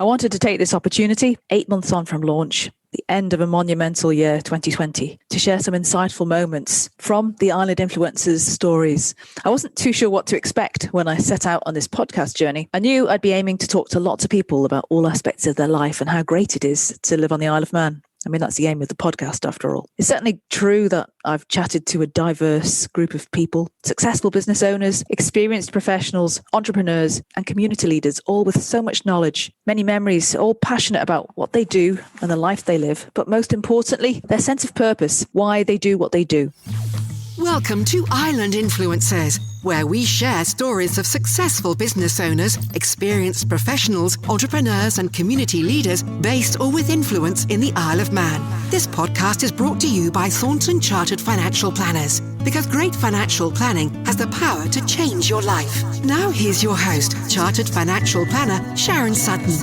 I wanted to take this opportunity, 8 months on from launch, the end of a monumental year 2020, to share some insightful moments from the Island influencers' stories. I wasn't too sure what to expect when I set out on this podcast journey. I knew I'd be aiming to talk to lots of people about all aspects of their life and how great it is to live on the Isle of Man. I mean, that's the aim of the podcast, after all. It's certainly true that I've chatted to a diverse group of people, successful business owners, experienced professionals, entrepreneurs, and community leaders, all with so much knowledge, many memories, all passionate about what they do and the life they live, but most importantly, their sense of purpose, why they do what they do. Welcome to Island Influencers, where we share stories of successful business owners, experienced professionals, entrepreneurs and community leaders based or with influence in the Isle of Man. This podcast is brought to you by Thornton Chartered Financial Planners, because great financial planning has the power to change your life. Now here's your host, Chartered Financial Planner Sharon Sutton.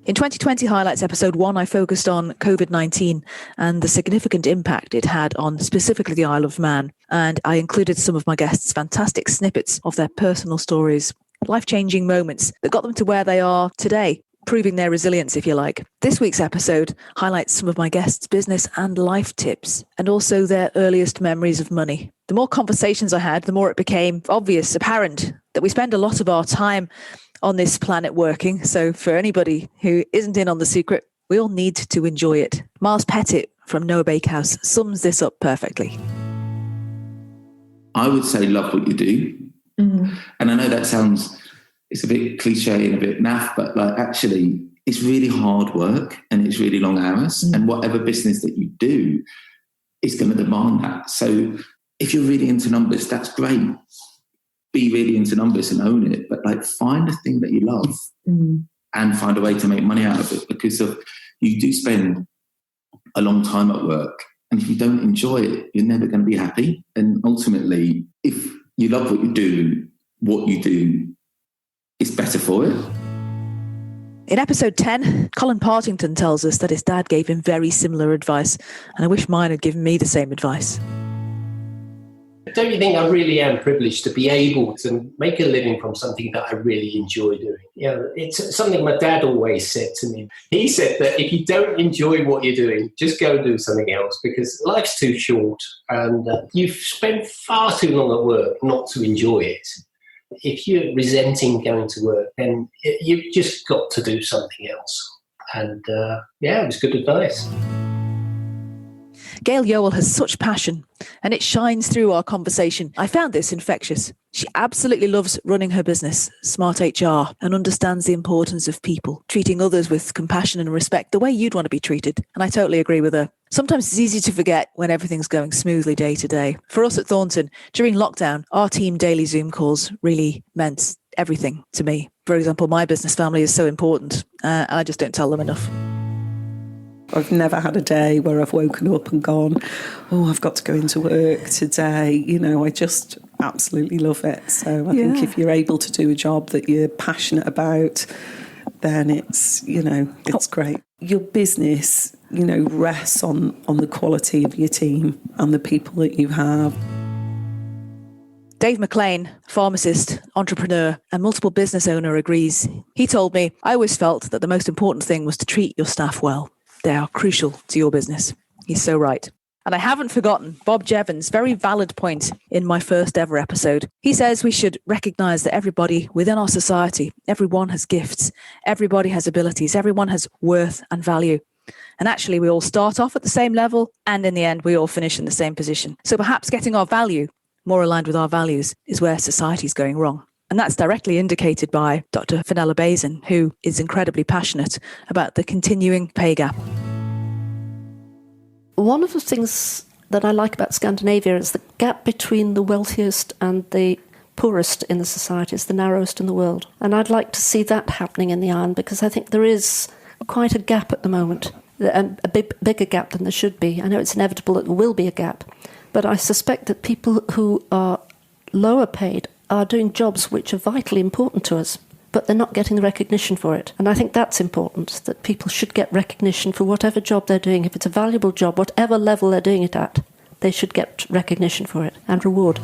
In 2020 Highlights Episode 1, I focused on COVID-19 and the significant impact it had on specifically the Isle of Man. And I included some of my guests' fantastic snippets of their personal stories, life-changing moments that got them to where they are today, proving their resilience, if you like. This week's episode highlights some of my guests' business and life tips, and also their earliest memories of money. The more conversations I had, the more it became obvious, apparent, that we spend a lot of our time on this planet working. So for anybody who isn't in on the secret, we all need to enjoy it. Miles Pettit from Noah Bakehouse sums this up perfectly. I would say love what you do. Mm-hmm. And I know that it's a bit cliche and a bit naff, but like actually it's really hard work and it's really long hours. Mm-hmm. And whatever business that you do is going to demand that. So if you're really into numbers, that's great. Be really into numbers and own it, but like find a thing that you love and find a way to make money out of it, because you do spend a long time at work, and if you don't enjoy it, you're never going to be happy. And ultimately, if you love what you do is better for it. In episode 10, Colin Partington tells us that his dad gave him very similar advice, and I wish mine had given me the same advice. Don't you think I really am privileged to be able to make a living from something that I really enjoy doing? You know, it's something my dad always said to me. He said that if you don't enjoy what you're doing, just go and do something else, because life's too short and you've spent far too long at work not to enjoy it. If you're resenting going to work, then you've just got to do something else. And it was good advice. Gail Yowell has such passion, and it shines through our conversation. I found this infectious. She absolutely loves running her business, Smart HR, and understands the importance of people, treating others with compassion and respect the way you'd want to be treated. And I totally agree with her. Sometimes it's easy to forget when everything's going smoothly day to day. For us at Thornton, during lockdown, our team daily Zoom calls really meant everything to me. For example, my business family is so important, and I just don't tell them enough. I've never had a day where I've woken up and gone, oh, I've got to go into work today. You know, I just absolutely love it. So I think if you're able to do a job that you're passionate about, then it's great. Your business, rests on the quality of your team and the people that you have. Dave McLean, pharmacist, entrepreneur, and multiple business owner, agrees. He told me, I always felt that the most important thing was to treat your staff well. They are crucial to your business. He's so right. And I haven't forgotten Bob Jevons' very valid point in my first ever episode. He says we should recognise that everybody within our society, everyone has gifts, everybody has abilities, everyone has worth and value. And actually we all start off at the same level, and in the end we all finish in the same position. So perhaps getting our value more aligned with our values is where society's going wrong. And that's directly indicated by Dr. Fenella Bazin, who is incredibly passionate about the continuing pay gap. One of the things that I like about Scandinavia is the gap between the wealthiest and the poorest in the society is the narrowest in the world. And I'd like to see that happening in the island, because I think there is quite a gap at the moment, a bigger gap than there should be. I know it's inevitable that there will be a gap, but I suspect that people who are lower paid are doing jobs which are vitally important to us, but they're not getting the recognition for it. And I think that's important, that people should get recognition for whatever job they're doing. If it's a valuable job, whatever level they're doing it at, they should get recognition for it and reward.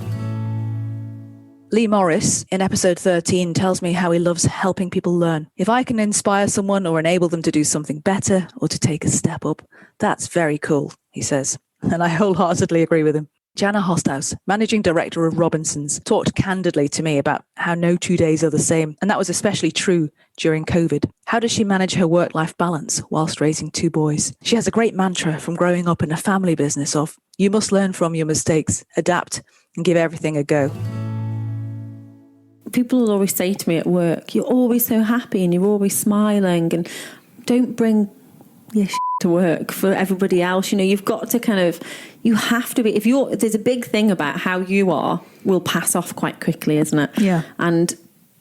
Lee Morris, in episode 13, tells me how he loves helping people learn. If I can inspire someone or enable them to do something better or to take a step up, that's very cool, he says. And I wholeheartedly agree with him. Jana Hosthouse, managing director of Robinsons, talked candidly to me about how no 2 days are the same, and that was especially true during COVID. How does she manage her work-life balance whilst raising 2 boys? She has a great mantra from growing up in a family business of, you must learn from your mistakes, adapt, and give everything a go. People will always say to me at work, you're always so happy and you're always smiling, and don't bring your shit to work for everybody else. You know, you've got to you have to be, there's a big thing about how you are will pass off quite quickly, isn't it? Yeah. And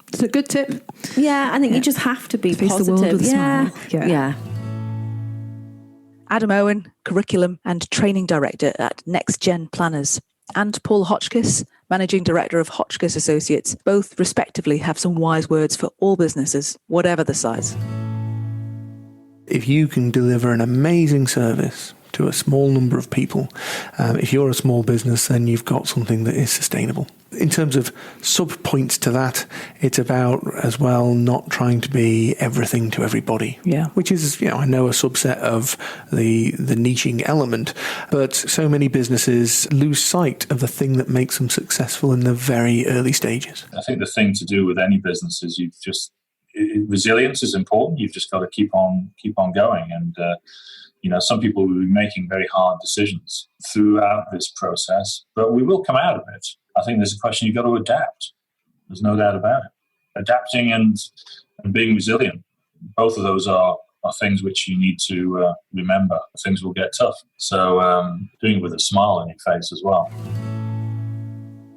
it's a good tip. Yeah, I think you just have to be Face positive. The world with a yeah. smile. Yeah. Adam Owen, Curriculum and Training Director at Next Gen Planners, and Paul Hotchkiss, Managing Director of Hotchkiss Associates, both respectively have some wise words for all businesses, whatever the size. If you can deliver an amazing service to a small number of people, if you're a small business, then you've got something that is sustainable. In terms of sub-points to that, it's about, as well, not trying to be everything to everybody. Yeah. Which is, I know, a subset of the niching element, but so many businesses lose sight of the thing that makes them successful in the very early stages. I think the thing to do with any business is resilience is important. You've just got to keep on going. And, some people will be making very hard decisions throughout this process, but we will come out of it. I think there's a question you've got to adapt. There's no doubt about it. Adapting and being resilient, both of those are things which you need to remember. Things will get tough. So doing it with a smile on your face as well.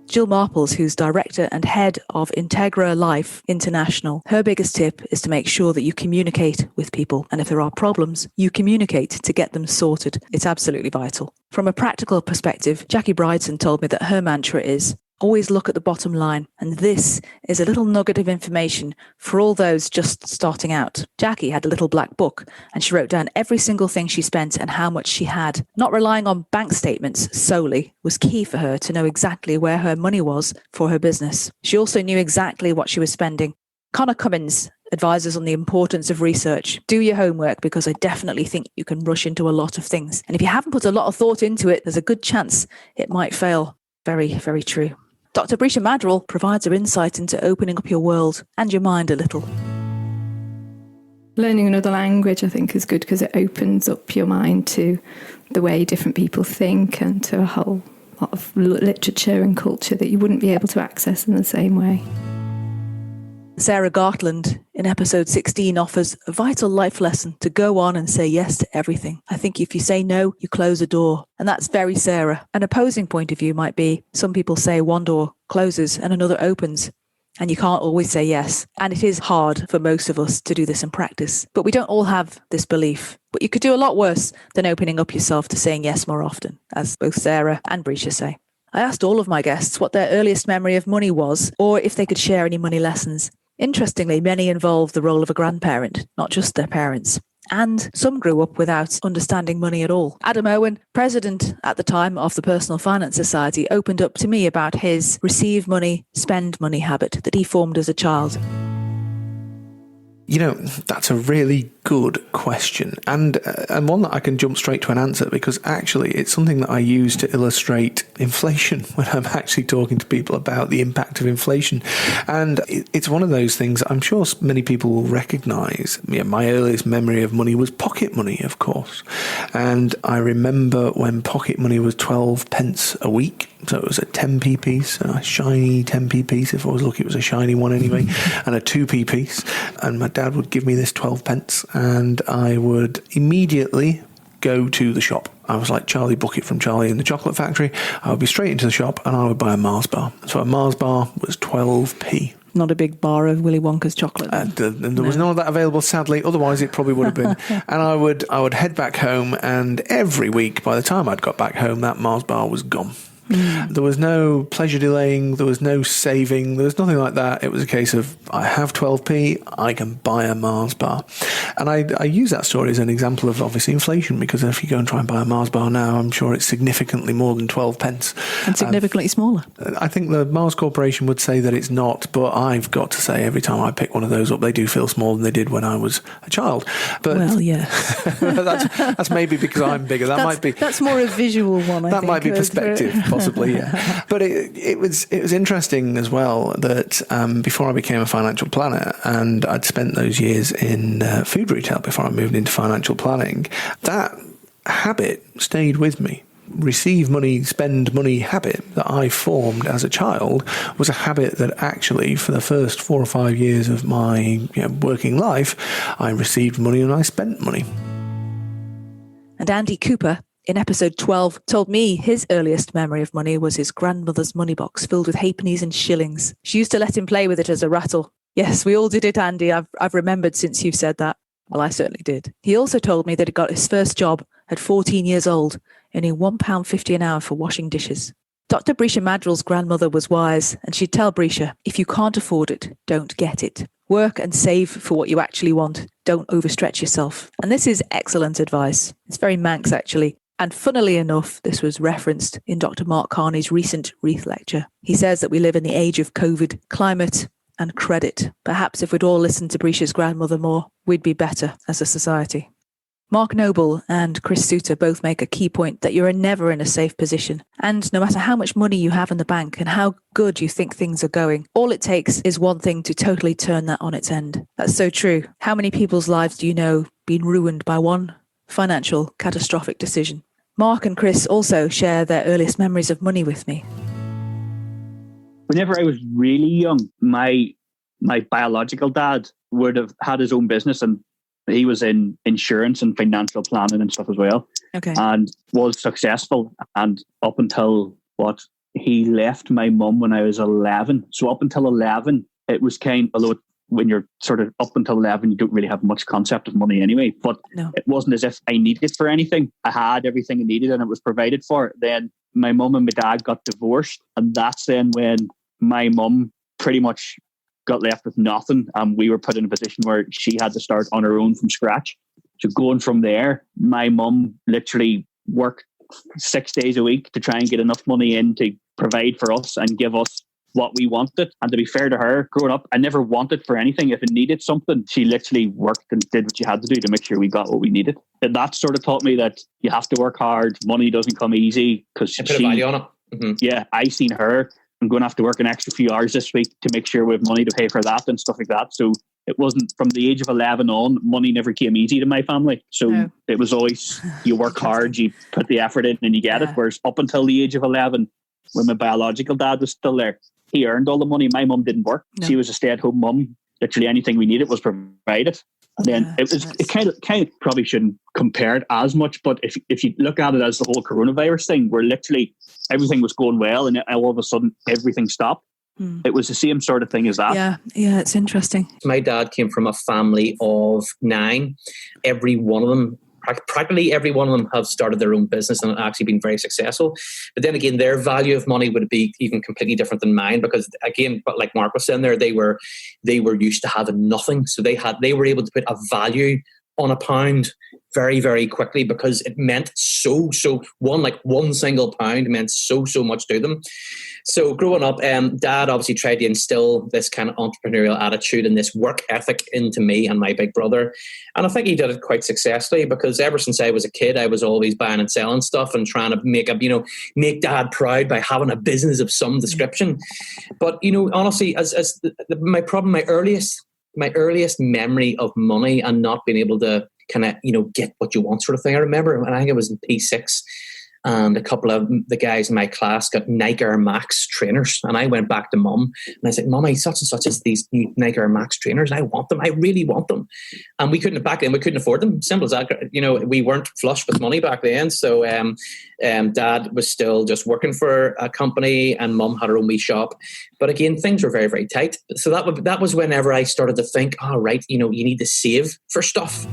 Jill Marples, who's director and head of Integra Life International, her biggest tip is to make sure that you communicate with people. And if there are problems, you communicate to get them sorted. It's absolutely vital. From a practical perspective, Jackie Bridson told me that her mantra is, always look at the bottom line. And this is a little nugget of information for all those just starting out. Jackie had a little black book and she wrote down every single thing she spent and how much she had. Not relying on bank statements solely was key for her to know exactly where her money was for her business. She also knew exactly what she was spending. Connor Cummins advises on the importance of research. Do your homework, because I definitely think you can rush into a lot of things. And if you haven't put a lot of thought into it, there's a good chance it might fail. Very, very true. Dr. Brisha Madral provides her insight into opening up your world and your mind a little. Learning another language, I think, is good because it opens up your mind to the way different people think and to a whole lot of literature and culture that you wouldn't be able to access in the same way. Sarah Gartland in episode 16 offers a vital life lesson to go on and say yes to everything. I think if you say no, you close a door. And that's very Sarah. An opposing point of view might be some people say one door closes and another opens. And you can't always say yes. And it is hard for most of us to do this in practice. But we don't all have this belief. But you could do a lot worse than opening up yourself to saying yes more often, as both Sarah and Brisha say. I asked all of my guests what their earliest memory of money was, or if they could share any money lessons. Interestingly, many involve the role of a grandparent, not just their parents. And some grew up without understanding money at all. Adam Owen, president at the time of the Personal Finance Society, opened up to me about his receive money, spend money habit that he formed as a child. That's a really good question, and one that I can jump straight to an answer, because actually it's something that I use to illustrate inflation when I'm actually talking to people about the impact of inflation. And it's one of those things I'm sure many people will recognise. My earliest memory of money was pocket money, of course. And I remember when pocket money was 12 pence a week. So it was a 10p piece, a shiny 10p piece. If I was lucky, it was a shiny one anyway, and a 2p piece. And my dad would give me this 12 pence, and I would immediately go to the shop. I was like Charlie Bucket from Charlie and the Chocolate Factory. I would be straight into the shop and I would buy a Mars bar. So a Mars bar was 12p. Not a big bar of Willy Wonka's chocolate. There was none of that available, sadly. Otherwise, it probably would have been. And I would head back home, and every week, by the time I'd got back home, that Mars bar was gone. There was no pleasure delaying, there was no saving, there was nothing like that. It was a case of, I have 12p, I can buy a Mars bar. And I use that story as an example of obviously inflation, because if you go and try and buy a Mars bar now, I'm sure it's significantly more than 12 pence. And significantly smaller. I think the Mars Corporation would say that it's not, but I've got to say every time I pick one of those up, they do feel smaller than they did when I was a child. But well, yeah. that's maybe because I'm bigger. That's more a visual one, I think. That might be perspective, possibly, yeah. But it was interesting as well that before I became a financial planner, and I'd spent those years in food retail before I moved into financial planning, that habit stayed with me. Receive money, spend money habit that I formed as a child was a habit that actually for the first 4 or 5 years of my working life, I received money and I spent money. And Andy Cooper, in episode 12, told me his earliest memory of money was his grandmother's money box filled with halfpennies and shillings. She used to let him play with it as a rattle. Yes, we all did it, Andy. I've remembered since you've said that. Well, I certainly did. He also told me that he got his first job at 14 years old, earning £1.50 an hour for washing dishes. Dr. Brisha Madrill's grandmother was wise, and she'd tell Brisha, if you can't afford it, don't get it. Work and save for what you actually want. Don't overstretch yourself. And this is excellent advice. It's very Manx, actually. And funnily enough, this was referenced in Dr. Mark Carney's recent Reith lecture. He says that we live in the age of COVID, climate and credit. Perhaps if we'd all listened to Brisha's grandmother more, we'd be better as a society. Mark Noble and Chris Suter both make a key point that you're never in a safe position. And no matter how much money you have in the bank and how good you think things are going, all it takes is one thing to totally turn that on its end. That's so true. How many people's lives do you know been ruined by one financial catastrophic decision? Mark and Chris also share their earliest memories of money with me. Whenever I was really young, my biological dad would have had his own business, and he was in insurance and financial planning and stuff as well. Okay. And was successful. And up until he left my mum when I was 11. So up until 11, it was although when you're sort of up until 11, you don't really have much concept of money anyway. But no. It wasn't as if I needed it for anything. I had everything I needed and it was provided for. Then my mum and my dad got divorced. And that's then when my mum pretty much got left with nothing, and we were put in a position where she had to start on her own from scratch. So going from there, my mum literally worked 6 days a week to try and get enough money in to provide for us and give us what we wanted. And to be fair to her, growing up, I never wanted for anything. If it needed something, she literally worked and did what she had to do to make sure we got what we needed. And that sort of taught me that you have to work hard. Money doesn't come easy, because she put a value on it. Mm-hmm. Yeah, I seen her. I'm going to have to work an extra few hours this week to make sure we have money to pay for that and stuff like that. So it wasn't, from the age of 11 on, money never came easy to my family. So It was always, you work hard, you put the effort in and you get it. Whereas up until the age of 11, when my biological dad was still there, he earned all the money. My mum didn't work. No. She was a stay-at-home mum. Literally anything we needed was provided. And then it kind of probably shouldn't compare it as much, but if you look at it as the whole coronavirus thing, where literally everything was going well and all of a sudden everything stopped. It was the same sort of thing as that. Yeah, it's interesting. My dad came from a family of 9. Every one of them, practically every one of them, have started their own business and actually been very successful. But then again, their value of money would be even completely different than mine, because again, but like Mark was saying there, they were used to having nothing. So they were able to put a value on a pound very, very quickly, because it meant so one single pound meant so much to them. So growing up, Dad obviously tried to instill this kind of entrepreneurial attitude and this work ethic into me and my big brother. And I think he did it quite successfully, because ever since I was a kid, I was always buying and selling stuff and trying to make Dad proud by having a business of some description. But, honestly, my earliest memory of money and not being able to kind of, get what you want sort of thing. I remember when I think I was in P6, and a couple of the guys in my class got Nike Air Max trainers, and I went back to Mum and I said, Mum, such and such as these new Nike Air Max trainers. I want them. I really want them. And we couldn't afford them. Simple as that. We weren't flush with money back then. So Dad was still just working for a company, and Mum had her own wee shop. But again, things were very, very tight. So that was whenever I started to think, right, you need to save for stuff.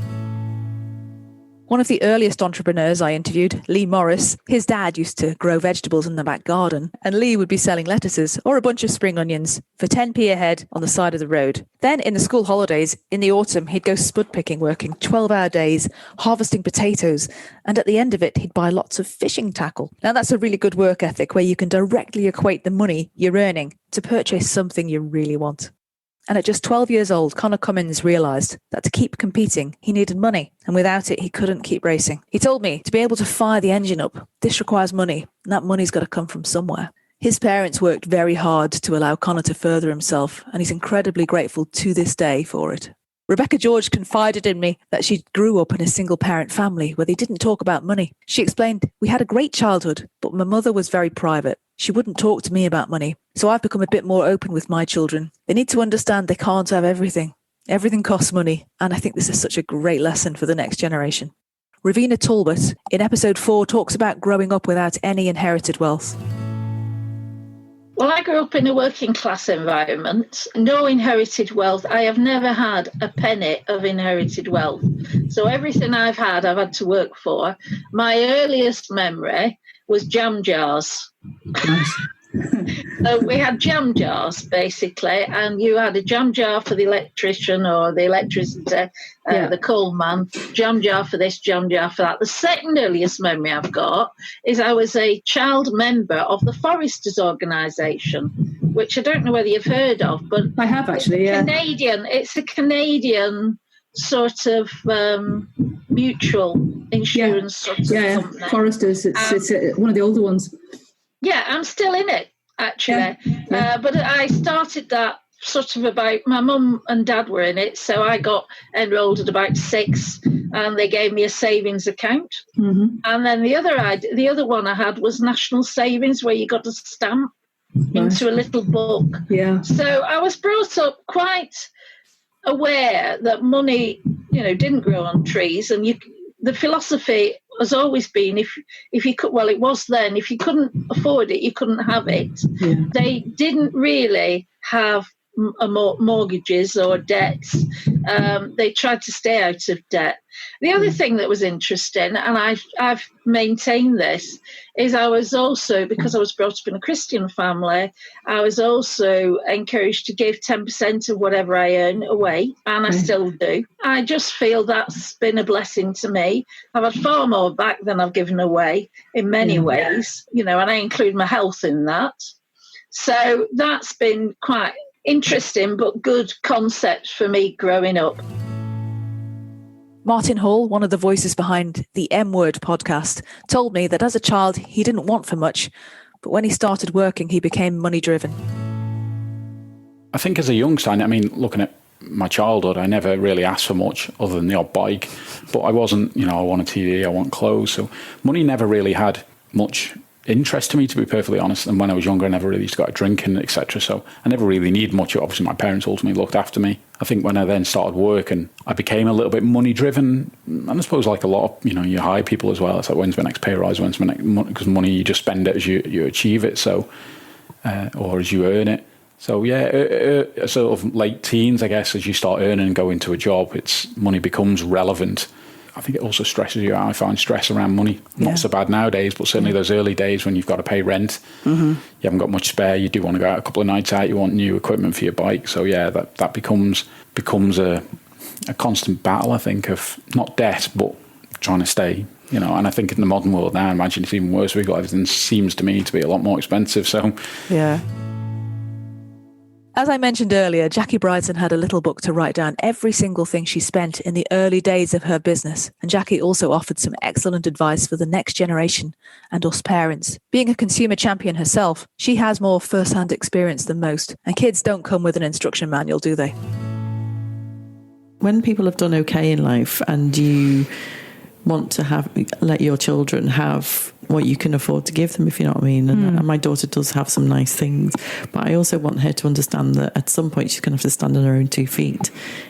One of the earliest entrepreneurs I interviewed, Lee Morris, his dad used to grow vegetables in the back garden, and Lee would be selling lettuces or a bunch of spring onions for 10p a head on the side of the road. Then in the school holidays, in the autumn, he'd go spud picking, working 12-hour days, harvesting potatoes, and at the end of it, he'd buy lots of fishing tackle. Now that's a really good work ethic where you can directly equate the money you're earning to purchase something you really want. And at just 12 years old, Connor Cummins realised that to keep competing, he needed money. And without it, he couldn't keep racing. He told me to be able to fire the engine up, this requires money. And that money's got to come from somewhere. His parents worked very hard to allow Connor to further himself. And he's incredibly grateful to this day for it. Rebecca George confided in me that she grew up in a single-parent family where they didn't talk about money. She explained, we had a great childhood, but my mother was very private. She wouldn't talk to me about money. So I've become a bit more open with my children. They need to understand they can't have everything. Everything costs money. And I think this is such a great lesson for the next generation. Ravina Talbot, in episode 4, talks about growing up without any inherited wealth. Well, I grew up in a working class environment, no inherited wealth. I have never had a penny of inherited wealth. So everything I've had to work for. My earliest memory was jam jars. So we had jam jars, basically, and you had a jam jar for the electrician or the electricity, the coal man, jam jar for this, jam jar for that. The second earliest memory I've got is I was a child member of the Foresters Organisation, which I don't know whether you've heard of, but I have actually, It's a Canadian sort of mutual insurance sort of company. Foresters, it's one of the older ones. Yeah, I'm still in it, actually. But I started that sort of about, my mum and dad were in it, so I got enrolled at about 6, and they gave me a savings account. Mm-hmm. And then the other one I had was National Savings, where you got a stamp into a little book. Yeah. So I was brought up quite aware that money, didn't grow on trees, and the philosophy has always been if you could, well, it was then, if you couldn't afford it, you couldn't have it. Yeah. They didn't really have mortgages or debts. They tried to stay out of debt. The other thing that was interesting, and I've maintained this, is I was also, because I was brought up in a Christian family, I was also encouraged to give 10% of whatever I earn away, and I still do. I just feel that's been a blessing to me. I've had far more back than I've given away in many ways, and I include my health in that. So that's been quite interesting but good concept for me growing up. Martin Hall, one of the voices behind the M Word podcast, told me that as a child he didn't want for much, but when he started working he became money driven. I think as a youngster, looking at my childhood, I never really asked for much other than the odd bike, but I wasn't, I want a TV, I want clothes, so money never really had much interest to me, to be perfectly honest. And when I was younger, I never really used to go out drinking, etc. So I never really needed much. Obviously, my parents ultimately looked after me. I think when I then started working, I became a little bit money driven. And I suppose like a lot of, you hire people as well. It's like, when's my next pay rise? When's my next money? Because money, you just spend it as you achieve it. So, or as you earn it. So sort of late teens, I guess, as you start earning and go into a job, money becomes relevant. I think it also stresses you out. I find stress around money not so bad nowadays, but certainly those early days when you've got to pay rent, you haven't got much spare, you do want to go out a couple of nights out, you want new equipment for your bike. So that becomes a constant battle, I think, of not debt, but trying to stay, and I think in the modern world now, I imagine it's even worse. Everything seems to me to be a lot more expensive. So yeah. As I mentioned earlier, Jackie Bryson had a little book to write down every single thing she spent in the early days of her business. And Jackie also offered some excellent advice for the next generation and us parents. Being a consumer champion herself, she has more first-hand experience than most. And kids don't come with an instruction manual, do they? When people have done okay in life and you want to let your children have what you can afford to give them, if you know what I mean. And my daughter does have some nice things, but I also want her to understand that at some point she's going to have to stand on her own 2 feet.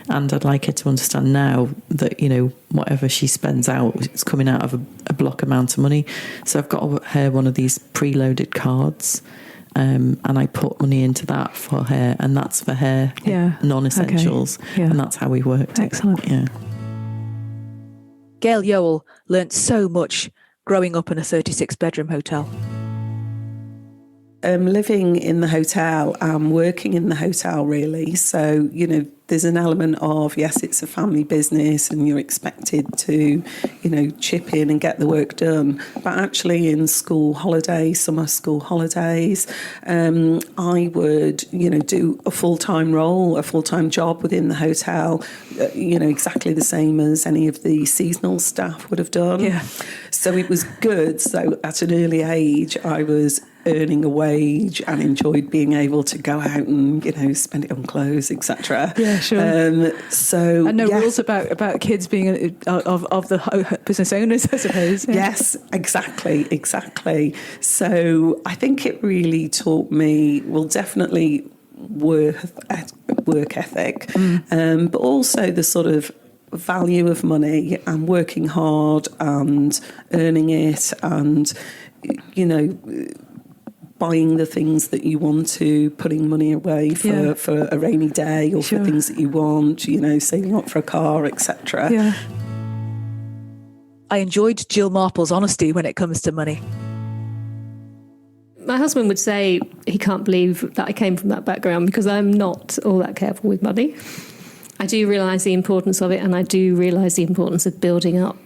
And I'd like her to understand now that, whatever she spends out, it's coming out of a block amount of money. So I've got her one of these preloaded cards. And I put money into that for her, and that's for her non-essentials. Okay. Yeah. And that's how we worked. Excellent. Yeah. Gail Yowell learnt so much growing up in a 36-bedroom hotel. Living in the hotel and working in the hotel, really. So, there's an element of, yes, it's a family business and you're expected to, chip in and get the work done. But actually in school holidays, summer school holidays, I would, do a full-time role, a full-time job within the hotel, exactly the same as any of the seasonal staff would have done. Yeah. So it was good. So at an early age, I was earning a wage and enjoyed being able to go out and spend it on clothes, etc. Yeah, sure. So and no rules about kids being of the business owners, I suppose. Yeah. Yes, exactly. So I think it really taught me, definitely work ethic, but also the sort of value of money and working hard and earning it, and buying the things that you want to, putting money away for a rainy day or for things that you want, saving up for a car, etc. Yeah. I enjoyed Jill Marple's honesty when it comes to money. My husband would say he can't believe that I came from that background because I'm not all that careful with money. I do realise the importance of it, and I do realise the importance of building up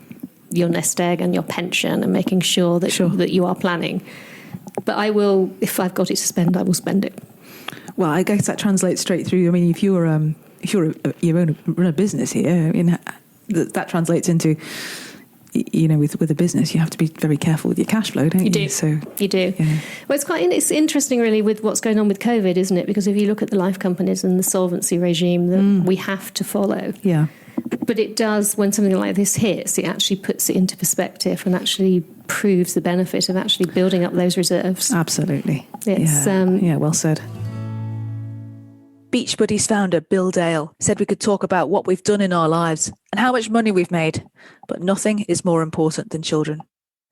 your nest egg and your pension and making sure that that you are planning. But I will, if I've got it to spend, I will spend it. Well, I guess that translates straight through. I mean, if you run a business here, I mean, that translates into, with a business, you have to be very careful with your cash flow, don't you? You do. Yeah. Well, it's interesting, really, with what's going on with COVID, isn't it? Because if you look at the life companies and the solvency regime that we have to follow. Yeah. But it does, when something like this hits, it actually puts it into perspective and actually proves the benefit of actually building up those reserves. Absolutely. It's, well said. Beach Buddies founder Bill Dale said we could talk about what we've done in our lives and how much money we've made, but nothing is more important than children.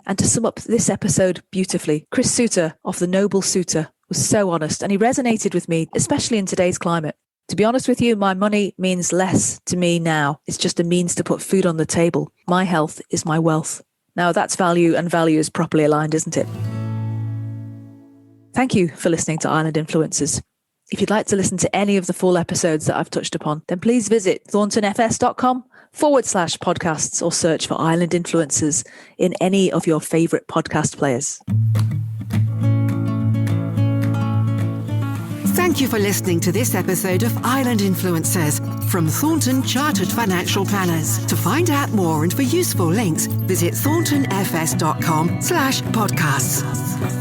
And to sum up this episode beautifully, Chris Suter of The Noble Suitor was so honest, and he resonated with me, especially in today's climate. To be honest with you, my money means less to me now. It's just a means to put food on the table. My health is my wealth. Now that's value, and value is properly aligned, isn't it? Thank you for listening to Island Influencers. If you'd like to listen to any of the full episodes that I've touched upon, then please visit thorntonfs.com/podcasts or search for Island Influencers in any of your favourite podcast players. Thank you for listening to this episode of Island Influencers from Thornton Chartered Financial Planners. To find out more and for useful links, visit thorntonfs.com/podcasts.